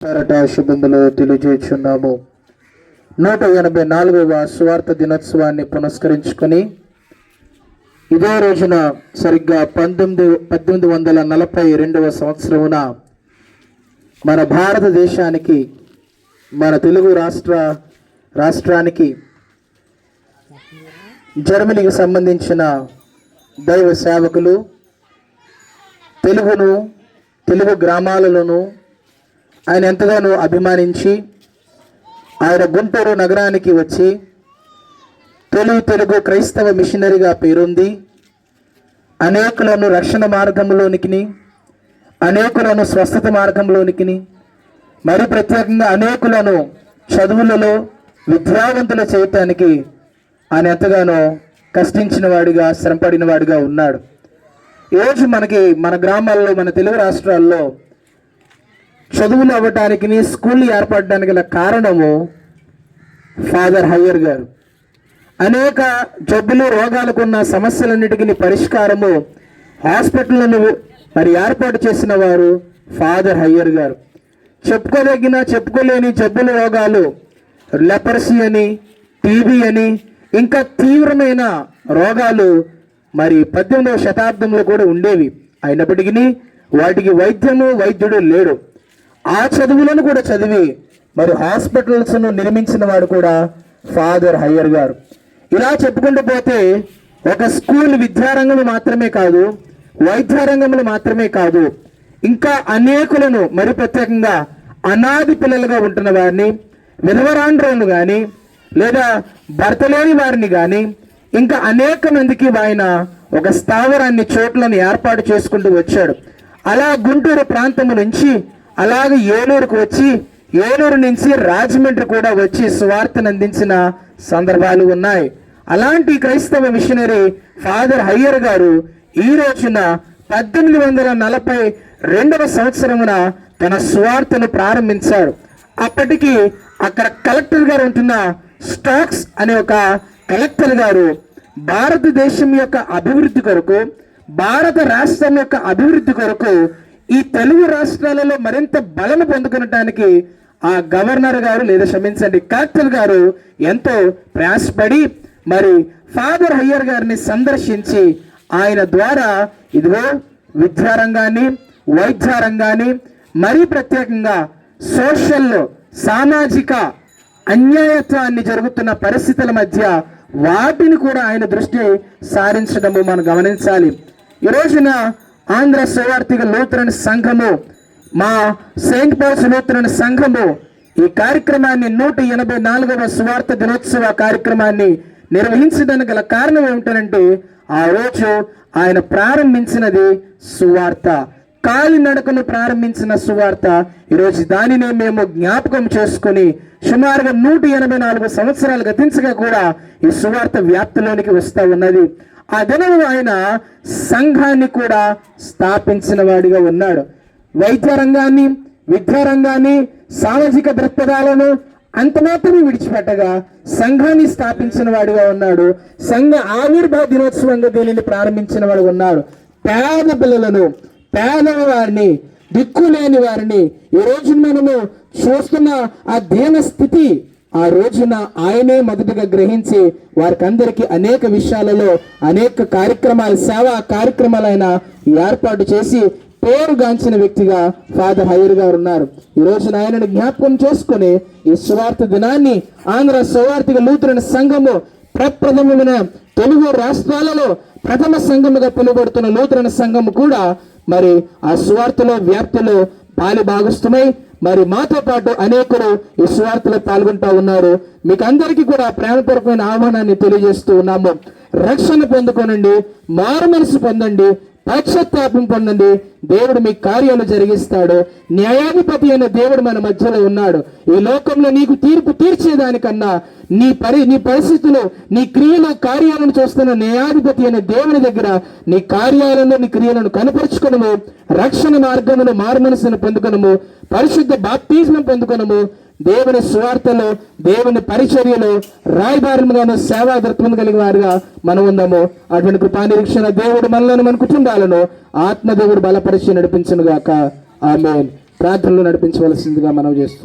శుభములు తెలియజేస్తున్నాము. 184వ స్వార్థ దినోత్సవాన్ని పునస్కరించుకొని ఇదే రోజున సరిగ్గా 1842వ సంవత్సరమున మన భారతదేశానికి, మన తెలుగు రాష్ట్రానికి జర్మనీకి సంబంధించిన దైవ సేవకులు తెలుగు గ్రామాలలోనూ ఆయన ఎంతగానో అభిమానించి ఆయన గుంటూరు నగరానికి వచ్చి తెలుగు క్రైస్తవ మిషనరీగా పేరొంది అనేకులను రక్షణ మార్గంలోనికి, అనేకులను స్వస్థత మార్గంలోనికి, మరి ప్రత్యేకంగా అనేకులను చదువులలో విద్యావంతుల చేయటానికి ఆయన ఎంతగానో కష్టించిన వాడిగా, శ్రమపడిన వాడిగా ఉన్నాడు. ఈరోజు మన గ్రామాల్లో, మన తెలుగు రాష్ట్రాల్లో చదువులు అవ్వటానికి, స్కూళ్ళు ఏర్పడడానికి గల కారణము ఫాదర్ హయ్యర్ గారు. అనేక జబ్బులు, రోగాలకున్న సమస్యలన్నిటికీ పరిష్కారము హాస్పిటళ్లను మరి ఏర్పాటు చేసిన వారు ఫాదర్ హయ్యర్ గారు. చెప్పుకోదగిన, చెప్పుకోలేని జబ్బులు, రోగాలు, లెపరసీ అని, టీబీ అని, ఇంకా తీవ్రమైన రోగాలు మరి 18వ శతాబ్దంలో కూడా ఉండేవి. అయినప్పటికీ వాటికి వైద్యుడు లేడు. ఆ చదువులను కూడా చదివి మరి హాస్పిటల్స్ను నిర్మించిన వాడు కూడా ఫాదర్ హయ్యర్ గారు. ఇలా చెప్పుకుంటూ పోతే ఒక స్కూల్ విద్యారంగంలో మాత్రమే కాదు, వైద్యారంగంలో మాత్రమే కాదు, ఇంకా అనేకులను, మరి ప్రత్యేకంగా అనాథి పిల్లలుగా ఉంటున్న వారిని, విధవరాండ్రులను కానీ, లేదా భర్త లేని వారిని కానీ, ఇంకా అనేక మందికి ఆయన ఒక స్థావరాన్ని, చోట్లను ఏర్పాటు చేసుకుంటూ వచ్చాడు. అలా గుంటూరు ప్రాంతం నుంచి అలాగే ఏలూరుకు వచ్చి, ఏలూరు నుంచి రాజమండ్రి కూడా వచ్చి సువార్తను అందించిన సందర్భాలు ఉన్నాయి. అలాంటి క్రైస్తవ మిషనరీ ఫాదర్ హయ్యర్ గారు ఈ రోజున 1842వ సంవత్సరమున తన సువార్తను ప్రారంభించారు. అప్పటికి అక్కడ కలెక్టర్ గారు ఉంటున్న స్టాక్స్ అనే ఒక కలెక్టర్ గారు భారతదేశం యొక్క అభివృద్ధి కొరకు, భారత రాష్ట్రం యొక్క అభివృద్ధి కొరకు ఈ తెలుగు రాష్ట్రాలలో మరింత బలం పొందుకునటానికి ఆ గవర్నర్ గారు, లేదా క్షమించండి, కలెక్టర్ గారు ఎంతో ప్రయాసపడి మరి ఫాదర్ హయ్యర్ గారిని సందర్శించి ఆయన ద్వారా ఇదిగో విద్యారంగాన్ని, వైద్యారంగాన్ని, మరీ ప్రత్యేకంగా సోషల్లో సామాజిక అన్యాయత్వాన్ని జరుగుతున్న పరిస్థితుల మధ్య వాటిని కూడా ఆయన దృష్టి సారించడము మనం గమనించాలి. ఈ రోజున ఆంధ్ర సువార్థిక లూథరన్ సంఘము, మా సెయింట్ పాల్స్ లూథరన్ సంఘము ఈ కార్యక్రమాన్ని 184వ సువార్త దినోత్సవ కార్యక్రమాన్ని నిర్వహించడానికి గల కారణం ఏమిటంటే, ఆ రోజు ఆయన ప్రారంభించినది సువార్త, కాలినడకను ప్రారంభించిన సువార్త. ఈరోజు దానినే మేము జ్ఞాపకం చేసుకుని సుమారుగా 184 సంవత్సరాలు గతించగా కూడా ఈ సువార్త వ్యాప్తిలోనికి వస్తూ ఉన్నది. ఆ దినం ఆయన సంఘాన్ని కూడా స్థాపించిన వాడిగా ఉన్నాడు. వైద్యరంగాన్ని, విద్యారంగాన్ని, సామాజిక దృక్పథాలను అంత మాత్రమే విడిచిపెట్టగా సంఘాన్ని స్థాపించిన వాడిగా ఉన్నాడు. సంఘ ఆవిర్భావ దినోత్సవంగా దీనిని ప్రారంభించిన వాడు ఉన్నాడు. పేద పిల్లలను, పేదవారిని, దిక్కులేని వారిని ఈ రోజు మనము చూస్తున్న ఆ దీన స్థితి ఆ రోజున ఆయనే మొదటగా గ్రహించి వారికి అందరికీ అనేక విషయాలలో అనేక కార్యక్రమాలు, సేవా కార్యక్రమాలైన ఏర్పాటు చేసి పేరుగాంచిన వ్యక్తిగా ఫాదర్ హయ్యర్ గారు ఉన్నారు. ఈ రోజున ఆయనను జ్ఞాపకం చేసుకుని ఈ సువార్త దినాన్ని ఆంధ్ర సువార్థిక లూథరన్ సంఘము ప్రప్రథమమైన తెలుగు రాష్ట్రాలలో ప్రథమ సంఘముగా పిలువబడుతున్న లూథరన్ సంఘము కూడా మరి ఆ సువార్తలో వ్యాప్తిలో పాలి భాగస్థమై మరి మాతో పాటు అనేకులు ఈ సువార్తలో పాల్గొంటూ ఉన్నారు. మీకు అందరికీ కూడా ప్రేమపూర్వకమైన ఆహ్వానాన్ని తెలియజేస్తూ ఉన్నాము. రక్షణ పొందుకోనండి, మారు మనసు పొందండి, పశ్చాత్తాపం పొందండి. దేవుడు మీ కార్యాలు జరిగిస్తాడు. న్యాయాధిపతి అయిన దేవుడు మన మధ్యలో ఉన్నాడు. ఈ లోకంలో నీకు తీర్పు తీర్చేదానికన్నా నీ పరిస్థితులు, నీ క్రియలు, కార్యాలను చూస్తున్న న్యాయాధిపతి అయిన దేవుని దగ్గర నీ కార్యాలను, నీ క్రియలను కనపరుచుకునము, రక్షణ మార్గమును, మారు మనసును పొందుకునము, పరిశుద్ధ బాప్తిజం పొందుకునము, దేవుని సువార్తలో, దేవుని పరిచర్యలో రాయబారముగాను, సేవా దృక్పథం కలిగిన వారిగా మనం ఉందాము. అటువంటి కృపానిరీక్షణ దేవుడు మనలను, మన కుటుంబాలను ఆత్మదేవుడు బలపరిచి నడిపించును గాక. ఆమేన్. ప్రార్థనలో నడిపించవలసిందిగా మనం చేస్తున్నాం.